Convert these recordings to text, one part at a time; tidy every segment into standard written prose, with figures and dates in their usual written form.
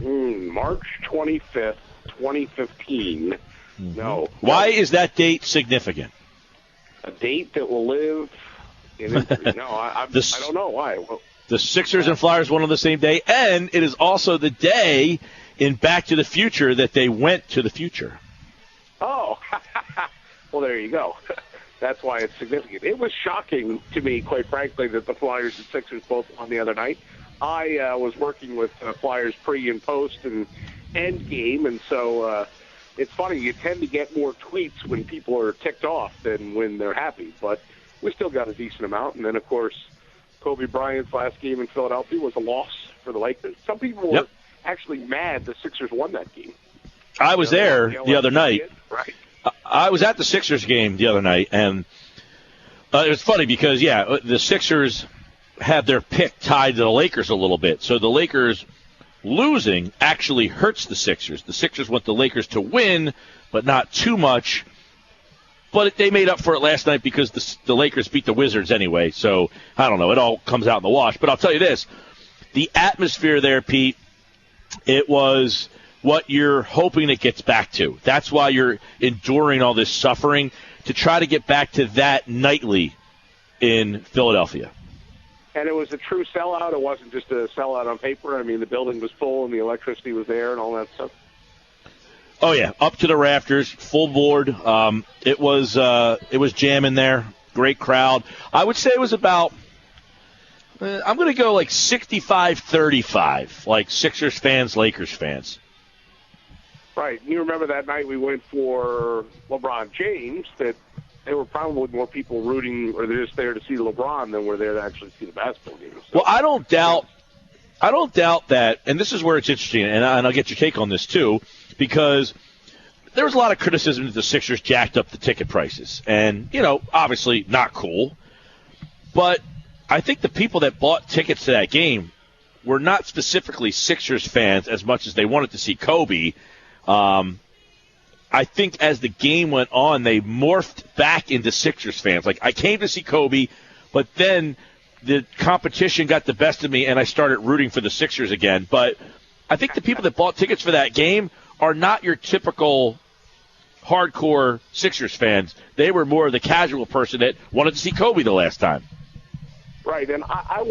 March 25th, 2015. Mm-hmm. No. Why is that date significant? A date that will live in history. No, I don't know why. Well, the Sixers and Flyers won on the same day, and it is also the day in Back to the Future that they went to the future. Oh, well, there you go. That's why it's significant. It was shocking to me, quite frankly, that the Flyers and Sixers both won the other night. I was working with Flyers pre and post and end game, and so it's funny. You tend to get more tweets when people are ticked off than when they're happy, but we still got a decent amount. And then, of course, Kobe Bryant's last game in Philadelphia was a loss for the Lakers. Some people were actually mad the Sixers won that game. I was there the other night. Right. I was at the Sixers game the other night, and it was funny because, the Sixers have their pick tied to the Lakers a little bit. So the Lakers losing actually hurts the Sixers. The Sixers want the Lakers to win, but not too much. But they made up for it last night because the Lakers beat the Wizards anyway. So, I don't know. It all comes out in the wash. But I'll tell you this. The atmosphere there, Pete, it was what you're hoping it gets back to. That's why you're enduring all this suffering, to try to get back to that nightly in Philadelphia. And it was a true sellout. It wasn't just a sellout on paper. I mean, the building was full and the electricity was there and all that stuff. Oh, yeah, up to the rafters, full board. It was jamming there. Great crowd. I would say it was about, I'm going to go like 65-35, like Sixers fans, Lakers fans. Right. You remember that night we went for LeBron James, that there were probably more people rooting, or they're just there to see LeBron than were there to actually see the basketball game. So, well, I don't doubt that, and this is where it's interesting, and I'll get your take on this too, because there was a lot of criticism that the Sixers jacked up the ticket prices, and, obviously not cool, but I think the people that bought tickets to that game were not specifically Sixers fans as much as they wanted to see Kobe. I think as the game went on, they morphed back into Sixers fans. Like, I came to see Kobe, but then the competition got the best of me, and I started rooting for the Sixers again. But I think the people that bought tickets for that game are not your typical hardcore Sixers fans. They were more the casual person that wanted to see Kobe the last time. Right, and I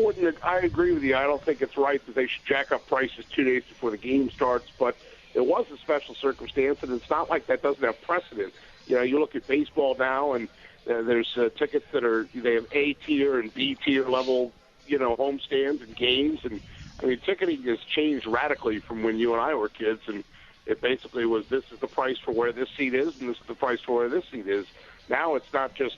agree with you. I don't think it's right that they should jack up prices 2 days before the game starts, but it was a special circumstance, and it's not like that doesn't have precedent. You look at baseball now, and there's tickets that they have A tier and B tier level, home stands and games, and I mean, ticketing has changed radically from when you and I were kids, and it basically was, this is the price for where this seat is, and this is the price for where this seat is. Now it's not just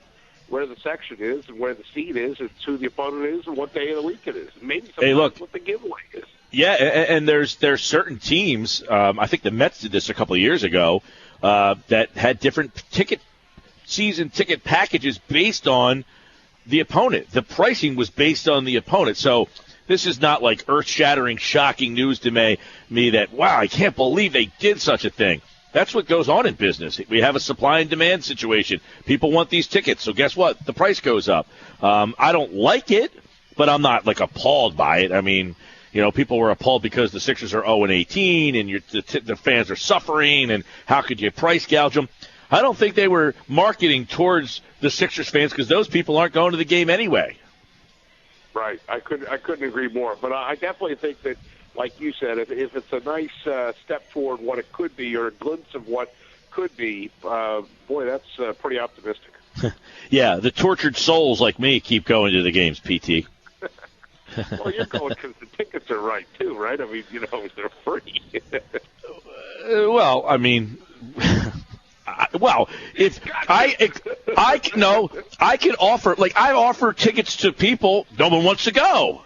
where the section is and where the seat is, it's who the opponent is and what day of the week it is. Maybe sometimes what the giveaway is. Yeah, and there's certain teams, I think the Mets did this a couple of years ago, that had different season ticket packages based on the opponent. The pricing was based on the opponent. So this is not like earth-shattering, shocking news to me that, wow, I can't believe they did such a thing. That's what goes on in business. We have a supply and demand situation. People want these tickets, so guess what? The price goes up. I don't like it, but I'm not, appalled by it. I mean, people were appalled because the Sixers are 0-18 and the fans are suffering, and how could you price gouge them? I don't think they were marketing towards the Sixers fans because those people aren't going to the game anyway. Right. I couldn't agree more. But I definitely think that, like you said, if it's a nice step toward what it could be or a glimpse of what could be, boy, that's pretty optimistic. Yeah, the tortured souls like me keep going to the games, PT. Well, you're going because the tickets are right, too, right? I mean, they're free. Well, I mean, if I can offer, I offer tickets to people no one wants to go.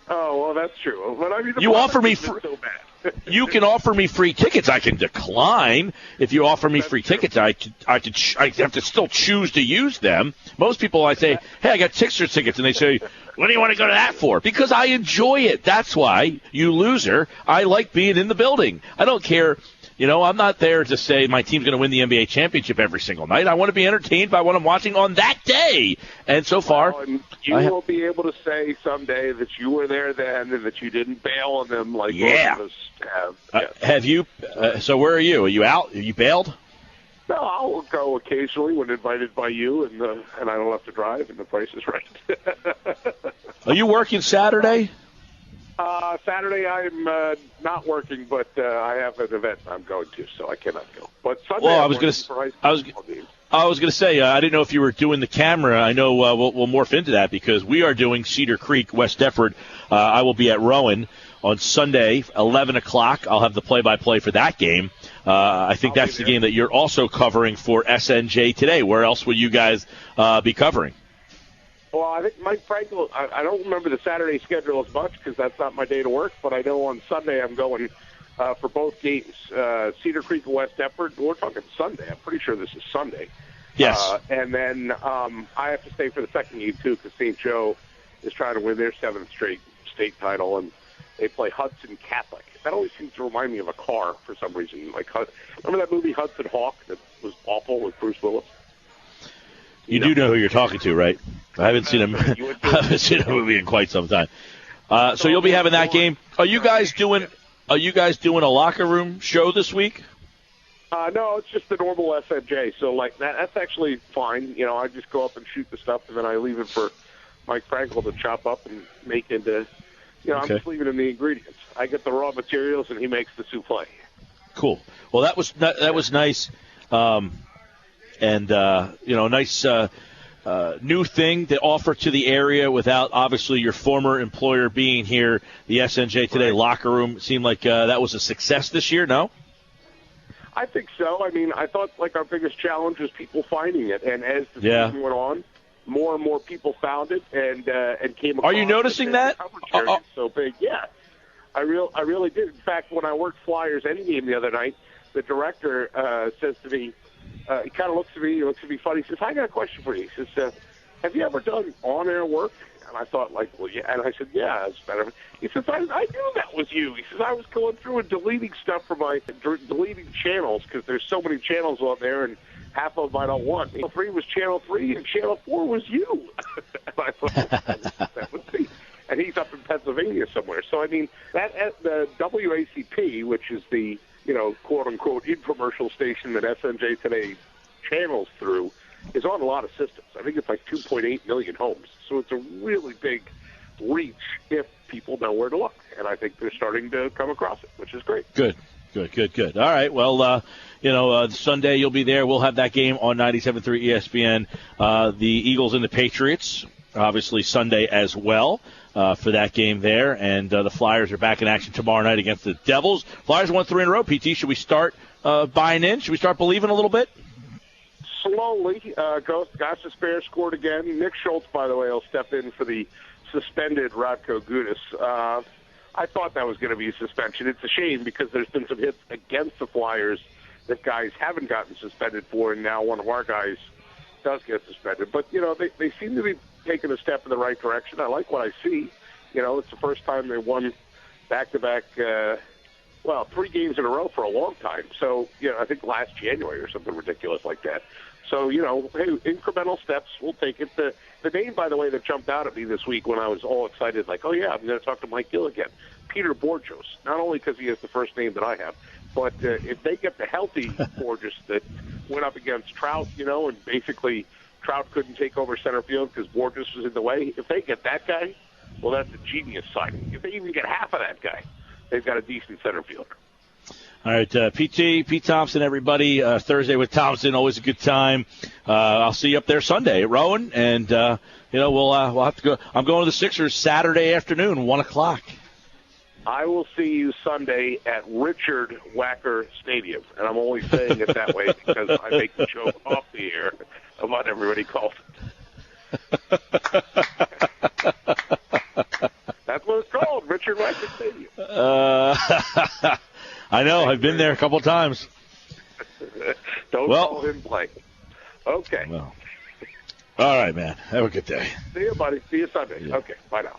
Oh, well, that's true. But I mean, you offer me so bad. You can offer me free tickets. I can decline. If you offer me free tickets, I have to still choose to use them. Most people, I say, hey, I got Sixers tickets, and they say, what do you want to go to that for? Because I enjoy it. That's why, you loser. I like being in the building. I don't care I'm not there to say my team's going to win the NBA championship every single night. I want to be entertained by what I'm watching on that day. And so far, and you will be able to say someday that you were there then and that you didn't bail on them like most of us have. Yes. Have you? So where are you? Are you out? Are you bailed? No, I'll go occasionally when invited by you, and I don't have to drive, and the price is right. Are you working Saturday? Saturday I'm not working, but I have an event I'm going to, so I cannot go. But Sunday, well, I was going to say I didn't know if you were doing the camera. I know we'll morph into that because we are doing Cedar Creek, West Deptford. I will be at Rowan on Sunday, 11 o'clock. I'll have the play-by-play for that game. I think that's the game that you're also covering for SNJ today. Where else will you guys be covering? Well, I think Mike Frankel, I don't remember the Saturday schedule as much because that's not my day to work, but I know on Sunday I'm going for both games. Cedar Creek and West Deptford, we're talking Sunday. I'm pretty sure this is Sunday. Yes. And then I have to stay for the second game, too, because St. Joe is trying to win their 7th straight state title, and they play Hudson Catholic. That always seems to remind me of a car for some reason. Like, remember that movie Hudson Hawk that was awful with Bruce Willis? You do know who you're talking to, right? I haven't seen a movie in quite some time. So you'll be having that game. Are you guys doing a locker room show this week? No, it's just the normal SNJ. So like that's actually fine. I just go up and shoot the stuff, and then I leave it for Mike Frankel to chop up and make into. I'm just leaving him the ingredients. I get the raw materials, and he makes the souffle. Cool. Well, that was nice. And nice new thing to offer to the area without, obviously, your former employer being here. The SNJ Today locker room seemed like that was a success this year, no? I think so. I mean, I thought, like, our biggest challenge was people finding it. And as the season went on, more and more people found it and came across it. Are you noticing that? So big. Yeah. I really did. In fact, when I worked Flyers Endgame the other night, the director says to me, he kind of looks at me funny. He says, I got a question for you. He says, have you ever done on-air work? And I thought, like, well, yeah. And I said, yeah, it's better. He says, I knew that was you. He says, I was going through and deleting stuff from deleting channels because there's so many channels on there and half of them I don't want. Channel 3 was Channel 3 and Channel 4 was you. And I thought, that would be. And he's up in Pennsylvania somewhere. So, I mean, that at the WACP, which is the, quote-unquote infomercial station that SNJ Today channels through, is on a lot of systems. I think it's like 2.8 million homes. So it's a really big reach if people know where to look. And I think they're starting to come across it, which is great. Good. All right. Well, Sunday you'll be there. We'll have that game on 97.3 ESPN. The Eagles and the Patriots, obviously Sunday as well. For that game there, and the Flyers are back in action tomorrow night against the Devils. Flyers won 3 in a row. PT, should we start buying in? Should we start believing a little bit? Slowly. Gostisbehere scored again. Nick Schultz, by the way, will step in for the suspended Radko Gudas. I thought that was going to be a suspension. It's a shame because there's been some hits against the Flyers that guys haven't gotten suspended for, and now one of our guys does get suspended. But, they seem to be taking a step in the right direction. I like what I see. It's the first time they won back-to-back, 3 games in a row for a long time. So, I think last January or something ridiculous like that. So, hey, incremental steps, we'll take it. The name, by the way, that jumped out at me this week when I was all excited, like, oh, yeah, I'm going to talk to Mike Gill again. Peter Borjos, not only because he has the first name that I have, but if they get the healthy Borjos that went up against Trout, and basically Trout couldn't take over center field because Borjos was in the way. If they get that guy, well, that's a genius signing. If they even get half of that guy, they've got a decent center fielder. All right, Pete Thompson, everybody. Thursday with Thompson, always a good time. I'll see you up there Sunday at Rowan, and we'll have to go. I'm going to the Sixers Saturday afternoon, 1:00. I will see you Sunday at Richard Wacker Stadium, and I'm only saying it that way because I make the joke off the air of what everybody calls it. That's what it's called, Richard Wacker Stadium. I know. I've been there a couple times. Don't call him blank. Okay. Well. All right, man. Have a good day. See you, buddy. See you Sunday. Yeah. Okay. Bye now.